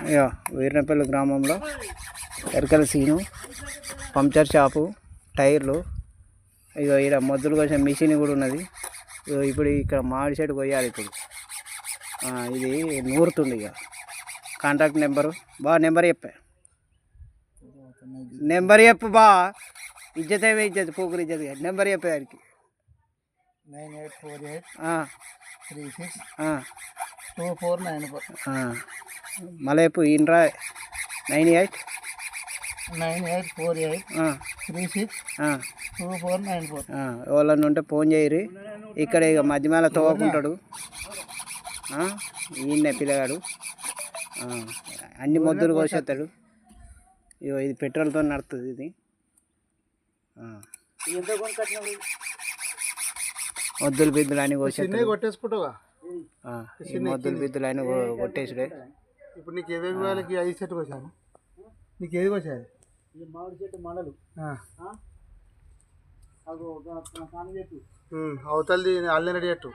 ఇక వీరనపల్లి గ్రామంలో Yerukala scene puncture shop టైర్లు. ఇక ఇక్కడ మొద్దులు కోసం మిషన్ కూడా ఉన్నది. ఇప్పుడు ఇక్కడ మామిడి చెట్టు కొయ్యాలి. ఇప్పుడు ఇది నూరుతుంది. ఇక కాంటాక్ట్ నెంబరు నెంబర్ చెప్పా, నెంబర్ చెప్పు ఇజ్జతే ఇజ్జత్ పోకురు ఇజ్జత్ నెంబర్ చెప్పే దానికి 9848362494. మళ్ళీ చెప్పు ఇన్రా 9848362494. ఎవరన్నా ఉంటే ఫోన్ చేయరు. ఇక్కడ ఇక మధ్యమాల తోకుంటాడు ఈయన పిల్లగాడు. అన్ని మొద్దులు కోసేస్తాడు. ఇగో ఇది పెట్రోల్తో నడుస్తుంది. ఇది మొద్దులు బిద్దులు అన్ని కోసేస్తాడు. కొట్టేసుకుంటావా? మొద్దులు బిద్దులు అన్ని కొట్టేసుడే. ఇప్పుడు నీకు ఏవేవి వాళ్ళకి 5 చెట్టు కోసాను. నీకు ఏది కోసారు? మామిడి చెట్టు మడలు అవతలది అల్లెనడి చెట్టు.